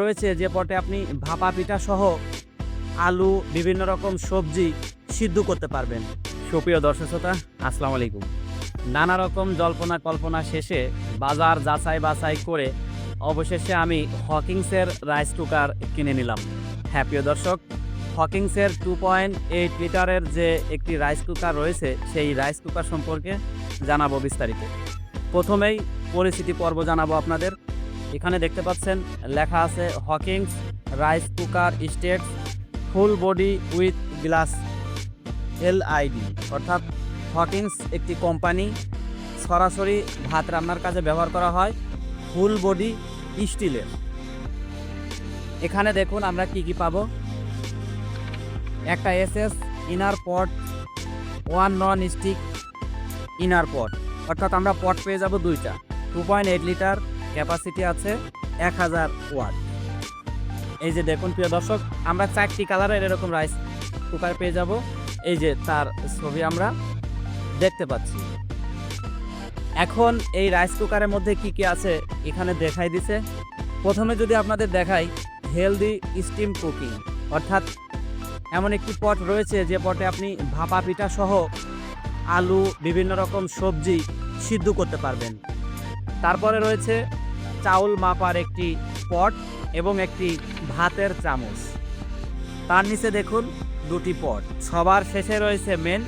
রয়েছে যে পটে আপনি ভাপা পিঠা সহ আলু বিভিন্ন রকম সবজি সিদ্ধ করতে পারবেন। সুপ্রিয় দর্শক শ্রোতা, আসসালামু আলাইকুম। নানা রকম জল্পনা কল্পনা শেষে বাজার যাচাই বাছাই করে অবশেষে আমি হকিংসের রাইস কুকার কিনে নিলাম। হ্যাঁ প্রিয় দর্শক, হকিংসের 2.8 লিটারের যে একটি রাইস কুকার রয়েছে সেই রাইস কুকার সম্পর্কে জানাবো বিস্তারিত। প্রথমেই পরিচিতি পর্ব জানাবো আপনাদের। এখানে দেখতে পাচ্ছেন লেখা আছে Hawkins rice cooker states full body with glass LID, অর্থাৎ হকিংস একটি কোম্পানি, সরাসরি ভাত রান্নার কাজে ব্যবহার করা হয়, ফুল বডি স্টিলের। এখানে দেখুন আমরা কি পাবো। একটা SS ইনার পট, 1 নন স্টিক ইনার পট, অর্থাৎ আমরা পট পেয়ে যাব দুইটা। 2.8 লিটার ক্যাপাসিটি আছে, 1000 ওয়াট। এই যে দেখুন প্রিয় দর্শক, আমরা 4টি কালারের এরকম রাইস কুকার পেয়ে যাব। এই যে তার ছবি আমরা দেখতে পাচ্ছি। এখন এই রাইস কুকারের মধ্যে কি কি আছে এখানে দেখাই দিছে। প্রথমে যদি আপনাদের দেখাই, হেলদি স্টিম কুকিং, অর্থাৎ এমন একটি পট রয়েছে যে পটে আপনি ভাপা পিঠা সহ আলু বিভিন্ন রকম সবজি সিদ্ধ করতে পারবেন। তারপরে রয়েছে চাউল মাপার একটি পট এবং একটি ভাতের চামচ। তার নিচে দেখুন দুটি পট। সবার শেষে রয়েছে মেন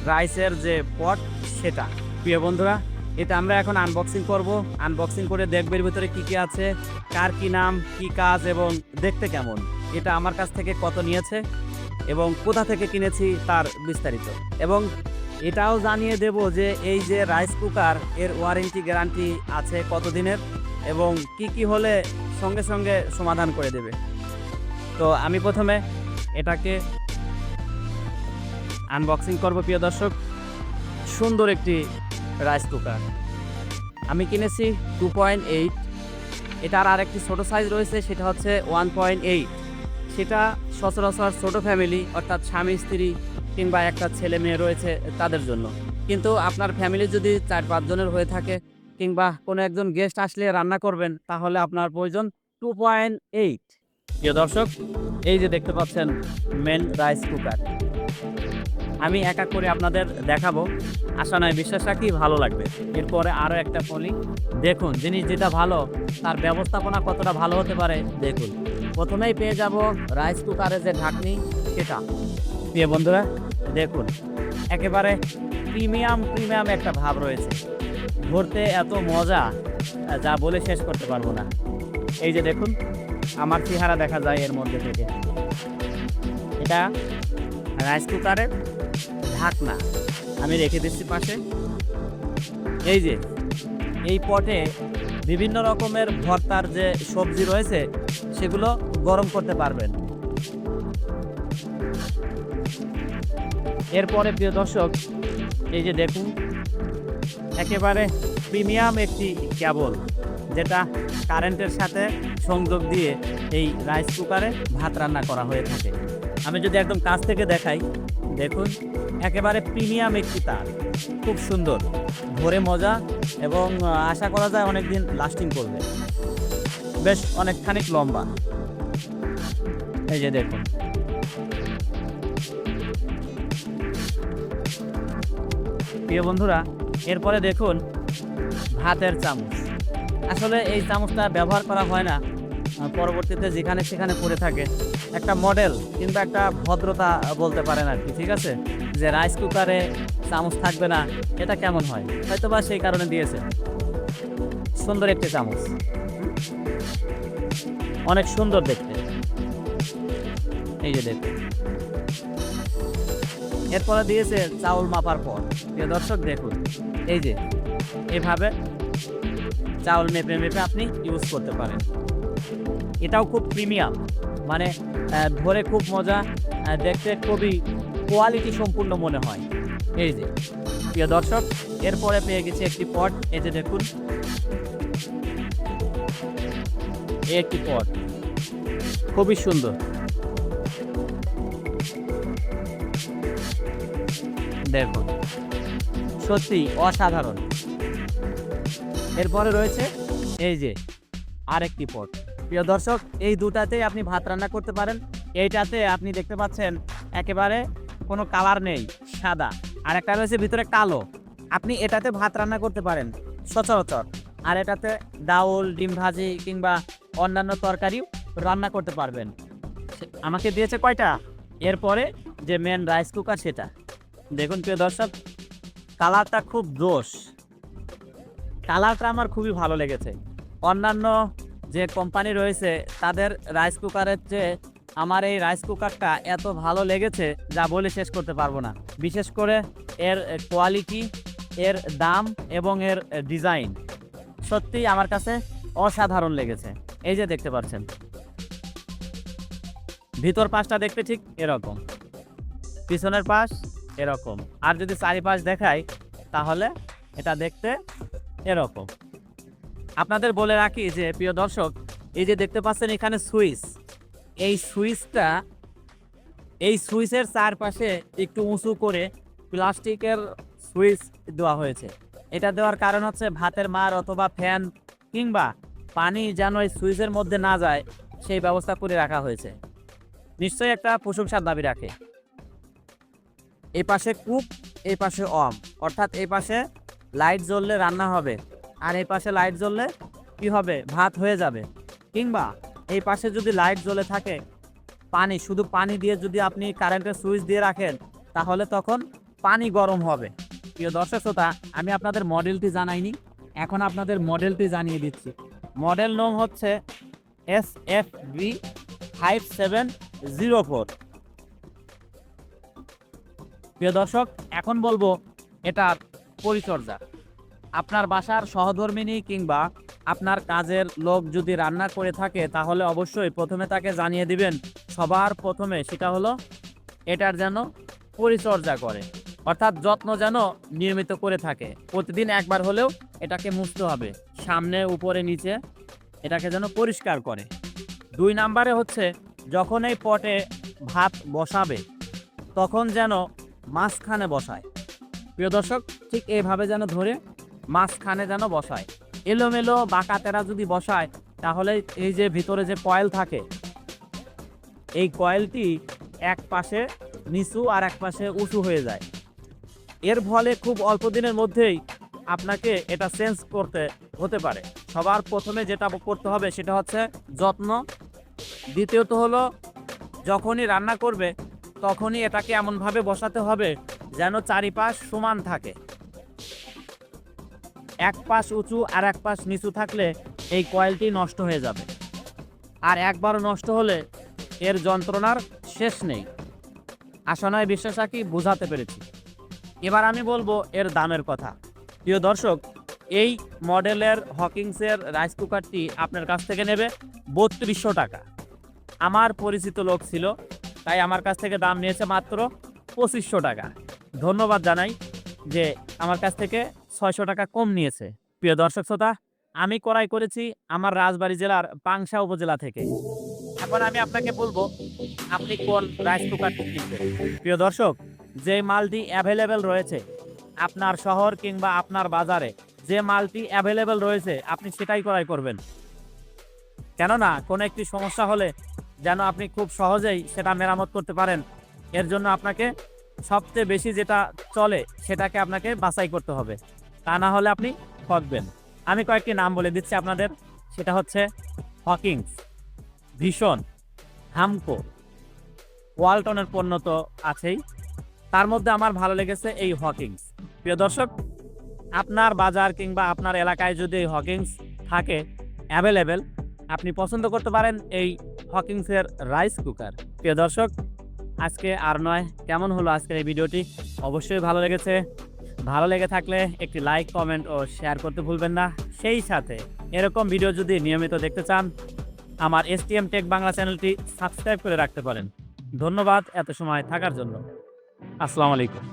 রাইসের যে পট, সেটা। প্রিয় বন্ধুরা, এটা আমরা এখন আনবক্সিং করব। আনবক্সিং করে দেখবের ভিতরে কি কি আছে, কার কি নাম, কি কাজ এবং দেখতে কেমন, এটা আমার কাছ থেকে কত নিয়েছে এবং কোথা থেকে কিনেছি তার বিস্তারিত। এবং এটাও জানিয়ে দেব যে এই যে রাইস কুকার এর ওয়ারেন্টি গ্যারান্টি আছে কতদিনের এবং কি কি হলে সঙ্গে সঙ্গে সমাধান করে দেবে। তো আমি প্রথমে এটাকে আনবক্সিং করব। প্রিয় দর্শক, সুন্দর একটি রাইস কুকার আমি কিনেছি 2.8। এটার আর একটি ছোটো সাইজ রয়েছে, সেটা হচ্ছে 1.8। সেটা সচরাচর ছোটো ফ্যামিলি, অর্থাৎ স্বামী স্ত্রী কিংবা একটা ছেলে মেয়ে রয়েছে তাদের জন্য। কিন্তু আপনার ফ্যামিলি যদি 4-5 জনের হয়ে থাকে কিংবা কোনো একজন গেস্ট আসলে রান্না করবেন, তাহলে আপনার প্রয়োজন 2.8। প্রিয় দর্শক, এই যে দেখতে পাচ্ছেন মেন রাইস কুকার। আমি এক এক করে আপনাদের দেখাবো, আশা নয় বিশ্বাস রাখি ভালো লাগবে। এরপরে আরও একটা বলি, দেখুন জিনিস যেটা ভালো তার ব্যবস্থাপনা কতটা ভালো হতে পারে দেখুন। প্রথমেই পেয়ে যাব রাইস কুকারের যে ঢাকনি, সেটা। প্রিয় বন্ধুরা দেখুন, একেবারে প্রিমিয়াম একটা ভাব রয়েছে। ধরতে এত মজা যা বলে শেষ করতে পারবো না। এই যে দেখুন, আমার চেহারা দেখা যায় এর মধ্যে থেকে। এটা রাইস কুকারের ঢাকনা আমি রেখে দিচ্ছি পাশে। এই যে এই পটে বিভিন্ন রকমের ভর্তার যে সবজি রয়েছে সেগুলো গরম করতে পারবেন। এরপরে প্রিয় দর্শক, এই যে দেখুন, একেবারে প্রিমিয়াম একটি কেবল, যেটা কারেন্টের সাথে সংযোগ দিয়ে এই রাইস কুকারে ভাত রান্না করা হয়ে থাকে। আমি যদি একদম কাছ থেকে দেখাই, দেখুন একেবারে প্রিমিয়াম একটি তার, খুব সুন্দর, ধরে মজা এবং আশা করা যায় অনেক দিন লাস্টিং করবে, বেশ অনেকখানি লম্বা। এই যে দেখুন, প্রিয় বন্ধুরা, এরপরে দেখুন ভাতের চামচ। আসলে এই চামচটা ব্যবহার করা হয় না, পরবর্তীতে যেখানে সেখানে পড়ে থাকে। একটা মডেল কিংবা একটা ভদ্রতা বলতে পারেন আর কি, ঠিক আছে, যে রাইস কুকারে চামচ থাকবে না, এটা কেমন হয়, হয়তো বা সেই কারণে দিয়েছে। সুন্দর একটি চামচ, অনেক সুন্দর দেখতে। এই যে দেখুন, এরপরে দিয়েছে চাউল মাপার পর। প্রিয় দর্শক দেখুন, এই যে এভাবে চাউল মেপে মেপে আপনি ইউজ করতে পারেন। এটাও খুব প্রিমিয়াম, মানে ধরে খুব মজা, দেখতে খুবই কোয়ালিটি সম্পূর্ণ মনে হয়। এই যে প্রিয় দর্শক, এরপরে পেয়ে গেছি একটি পট। এই যে দেখুন, এই একটি পট খুবই সুন্দর, দেখুন সত্যি অসাধারণ। এরপরে রয়েছে এই যে আরেকটি পট। প্রিয় দর্শক, এই দুটাতেই আপনি ভাত রান্না করতে পারেন। এইটাতে আপনি দেখতে পাচ্ছেন একেবারে কোনো কালার নেই, সাদা। আর একটা রয়েছে ভিতরে কালো। আপনি এটাতে ভাত রান্না করতে পারেন সচরাচর। আর এটাতে ডাউল, ডিম ভাজি কিংবা অন্যান্য তরকারিও রান্না করতে পারবেন। আমাকে দিয়েছে কয়টা? এরপরে যে মেন রাইস কুকার সেটা। দেখুন প্রিয় দর্শক, কালারটা খুব জোশ। কালারটা আমার খুবই ভালো লেগেছে। অন্যান্য যে কোম্পানি রয়েছে তাদের রাইস কুকারের চেয়ে আমার এই রাইস কুকারটা এত ভালো লেগেছে যা বলে শেষ করতে পারবো না। বিশেষ করে এর কোয়ালিটি, এর দাম এবং এর ডিজাইন সত্যিই আমার কাছে অসাধারণ লেগেছে। এই যে দেখতে পাচ্ছেন, ভিতর পাশটা দেখতে ঠিক এরকম, পিছনের পাশ এরকম। আর যদি চারিপাশ দেখাই তাহলে এটা দেখতে এরকম। আপনাদের বলে রাখি যে প্রিয় দর্শক, এই যে দেখতে পাচ্ছেন এখানে সুইচ, এই সুইচের চারপাশে একটু উঁচু করে প্লাস্টিকের সুইচ দেওয়া হয়েছে। এটা দেওয়ার কারণ হচ্ছে ভাতের মার অথবা ফ্যান কিংবা পানি যেন এই সুইচের মধ্যে না যায় সেই ব্যবস্থা করে রাখা হয়েছে। নিশ্চয়ই একটা প্রশংসার দাবি রাখে। এই পাশে কুক, এই পাশে অম, অর্থাৎ এই পাশে লাইট জ্বললে রান্না হবে আর এই পাশে লাইট জ্বললে কি হবে, ভাত হয়ে যাবে। কিংবা এই পাশে যদি লাইট জ্বলে থাকে, পানি, শুধু পানি দিয়ে যদি আপনি কারেন্টের সুইচ দিয়ে রাখেন তাহলে তখন পানি গরম হবে। প্রিয় দর্শক শ্রোতা, আমি আপনাদের মডেলটি জানাইনি, এখন আপনাদের মডেলটি জানিয়ে দিচ্ছি। মডেল নং হচ্ছে SFB5704। প্রিয় দর্শক, এখন বলবো এটার পরিচর্যা। আপনার বাসার সহধর্মিণী কিংবা আপনার কাজের লোক যদি রান্না করে থাকে তাহলে অবশ্যই প্রথমে তাকে জানিয়ে দিবেন, সবার প্রথমে সেটা হলো এটার যেন পরিচর্যা করে, অর্থাৎ যত্ন যেন নিয়মিত করে থাকে। প্রতিদিন একবার হলেও এটাকে মুছতে হবে, সামনে উপরে নিচে এটাকে যেন পরিষ্কার করে। 2 নাম্বারে হচ্ছে যখন এই পটে ভাত বসাবে তখন যেন মাঝখানে বসায়। প্রিয় দর্শক, ঠিক এইভাবে যেন ধরে মাঝখানে যেন বসায়। এলোমেলো বাঁকাতেরা যদি বসায় তাহলে এই যে ভিতরে যে কয়েল থাকে, এই কয়েলটি এক পাশে নিচু আর এক পাশে উঁচু হয়ে যায়। এর ফলে খুব অল্প দিনের মধ্যেই আপনাকে এটা চেঞ্জ করতে হতে পারে। সবার প্রথমে যেটা করতে হবে সেটা হচ্ছে যত্ন। দ্বিতীয়ত হলো যখনই রান্না করবে তখনই এটাকে এমনভাবে বসাতে হবে যেন চারিপাশ সমান থাকে। এক পাশ উঁচু আর এক পাশ নিচু থাকলে এই কয়েলটি নষ্ট হয়ে যাবে, আর একবার নষ্ট হলে এর যন্ত্রণার শেষ নেই। আশা নয় বিশ্বাস রাখি বোঝাতে পেরেছি। এবার আমি বলবো এর দামের কথা। প্রিয় দর্শক, এই মডেলের হকিংসের রাইস কুকারটি আপনার কাছ থেকে নেবে 3200 টাকা। আমার পরিচিত লোক ছিল, তাই আমার কাছ থেকে দাম নিয়েছে মাত্র 2500 টাকা। ধন্যবাদ জানাই যে আমার কাছ থেকে 600 টাকা কম নিয়েছে। প্রিয় দর্শক শ্রোতা, আমি ক্রয় করেছি আমার রাজবাড়ী জেলার পাংশা উপজেলা থেকে। এখন আমি আপনাকে বলবো আপনি কোন রাইস কুকারটি কিনবেন। প্রিয় দর্শক, যে মালটি অ্যাভেলেবেল রয়েছে আপনার শহর কিংবা আপনার বাজারে, যে মালটি অ্যাভেলেবেল রয়েছে আপনি সেটাই ক্রয় করবেন। কেননা কোনো একটি সমস্যা হলে যেন আপনি খুব সহজেই সেটা মেরামত করতে পারেন। এর জন্য আপনাকে সবচেয়ে বেশি যেটা চলে সেটাকে আপনাকে বাছাই করতে হবে, তা না হলে আপনি ঠকবেন। আমি কয়েকটি নাম বলে দিচ্ছি আপনাদের, সেটা হচ্ছে হকিংস, ভীষণ, হামকো, ওয়ালটনের পণ্য তো আছেই, তার মধ্যে আমার ভালো লেগেছে এই হকিংস। প্রিয় দর্শক, আপনার বাজার কিংবা আপনার এলাকায় যদি এই হকিংস থাকে অ্যাভেলেবেল, আপনি পছন্দ করতে পারেন এই হকিংসের রাইস কুকার। প্রিয় দর্শক, আজকে আর নয়, কেমন হলো আজকের এই ভিডিওটি? অবশ্যই ভালো লেগেছে। ভালো লেগে থাকলে একটি লাইক, কমেন্ট ও শেয়ার করতে ভুলবেন না। সেই সাথে এরকম ভিডিও যদি নিয়মিত দেখতে চান আমার STM টেক বাংলা চ্যানেলটি সাবস্ক্রাইব করে রাখতে পারেন। ধন্যবাদ এত সময় থাকার জন্য। আসসালামু আলাইকুম।